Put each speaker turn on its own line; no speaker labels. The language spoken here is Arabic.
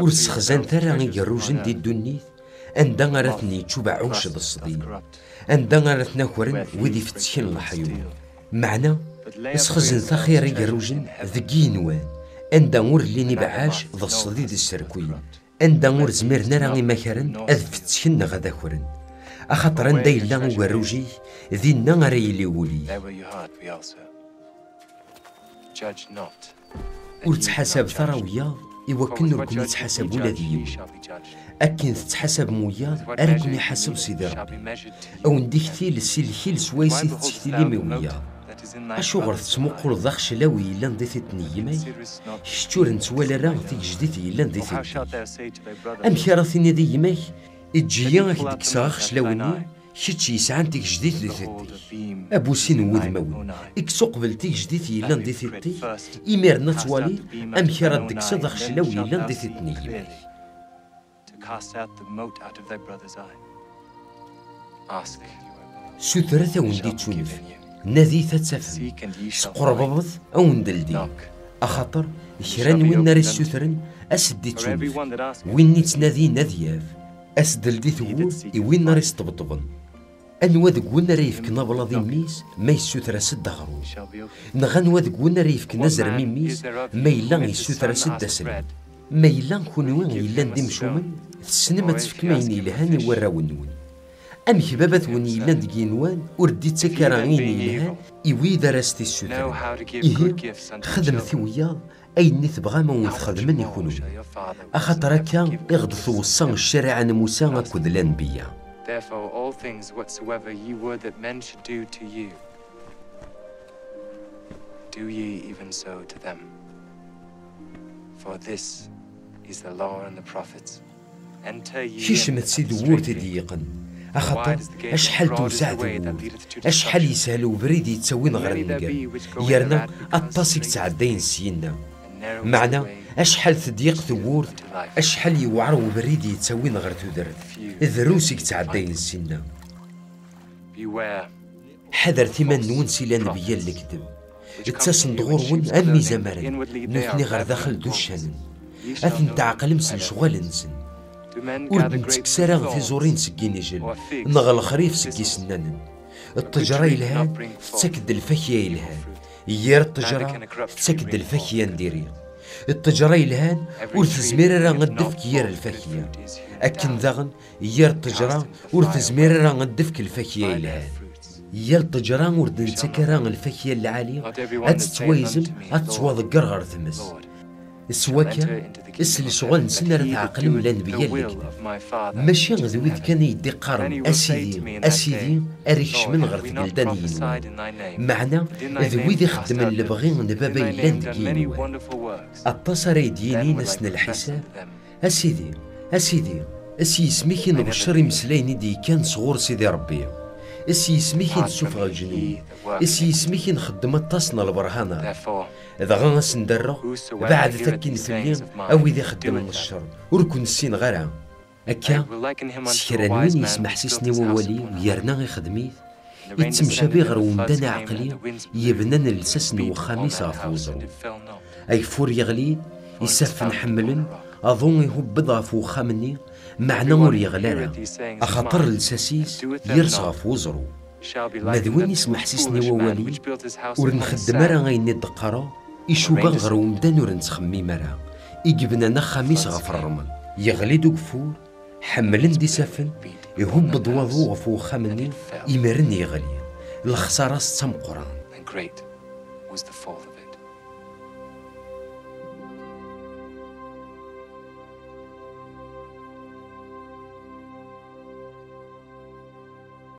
ور سخزان ترى يروجن دي الدنيث أندا غرثني تشبعوش بالصديد أندا غرثنا كورن وذي فتشين الحيوان معنا سخزن ثخير يروجن ذكي نوان أندا ور اللي نبعاش ذا الصديد السركوي أندا ور زميرنا راني مكرن أذ فتشين غدا كورن أخطر أندا إلا وروجي ذي النغري اللي ولي ورتحسب ثرويا يوكن ركن يتحسب ولا ذيو أكن تتحسب مويا أركن يحسب سيدي ربي أو نديكتي للسيل سويسي تشتي لي مويا أشو غرث تسمقل ضخ شلاوي إلا نديثي تنيمي شتور نتوالا راه تيك جديثي إلا نديثي أمكي راثيني ديمي إتجيا ديك ساخ شلاويني شتشي يسعان تيك جديث لي ثيتي أبو سين وذ موي إكسو قبل تيك جديثي إلا نديثي تي إمير نتوالي أمكي راه ديك صدخ شلاوي إلا نديثي تنيمي سوثرة وندي تشونف نادي تتفهم سقربض أو ندلدي أخاطر كران وين ناري السوثرن أسدي تشونف وين نتنادي نادياف أسدلدي ثور وين ناري استبطبن أنوا ذك وين ناري يفكنا بلاضي ميس ما يسوثر سد غرو نغنوا ذك وين ناري يفكنا زر ميس ما يلا يسوثر سد سلم ما يلا نكون وين يلا نديم شومن السينما تفكمين إلهاني وراونون أم كبابات وني إلا دقينوان وردي تكرانين إلهان إوي درستي السوثر إيه خدم ثوياض أي نثبغى ما ونتخدمن يكونون أخاطر كان يغضثو الصن الشارع موسى أكد الأنبياء
Therefore all things whatsoever ye would that men should do to you, do ye even so to them. For this is the law and the prophets. Enter ye
شمت سيد وورتي ديقن أخطر أشحال توسع دور أشحال يسهلو بريد يتسوين غير النقال يرنا الطاسك تعدين سينا معنا أشحال تضيق ثور أشحال يوعرو بريد يتسوين غير تدرت ذروسك تعدين سينا حذر ثمان نون سيلا نبيا الكذب اتساسن دغورون أمي زمرن نثني غير داخل دوشان أثن تعقل مسن شغال نسن ورد نتكسرا في زورين سكيني جل نغل خريف سكي سنانن التجرى يلهان تسكد الفكية يلهان يير التجرى تسكد الفكية نديري التجرى يلهان ورث زمير راه غدفك يير الفكية أكن ذاغن يير التجرى ورث زمير راه غدفك الفكية يلهان يير التجرى ورد نتكرا الفكية العالية أتتويزم أتتواضقر غير ثمس السواكا اللي شغل نسنر تعقل ولا نبيا الكذب ماشي ذويد كان يدي قارن اسيدي اريكش من غير تقلدانيين معنا ذويد يخدم اللي بغي نبابا الا ندكين التصر يديني نسن الحساب اسيدي اسميك نبشر مسلايني دي كان صغور سيدي ربي اسميك نسوف الجنون اسميك نخدم التصنع البرهانة إذا غنس ندرى بعد ثكين ثلين أو إذا خدم الشر وركن السين غيرها أكا سكران وين يسمح سيسني وولي ويرنا يخدميه يتمشى بيه غير ومدانا عقلي يبنان لساسن وخاميس غفوزرو أي فور يغليد يسف نحملن أظن يهبض غفو خامني معنى مور يغلارا أخطر لساسيس يرسغ فوزرو ماذوين يسمح سيسني وولي ورنخدم راه غيني الدقارة يشوغا غير ومدان ورنتخمي مرا يجبنا خميس غفر الرمل يغلي دوك فور حملن دي سافن يهبط وضو غفو خامني يمرن يغلي الخسارة ستم قران.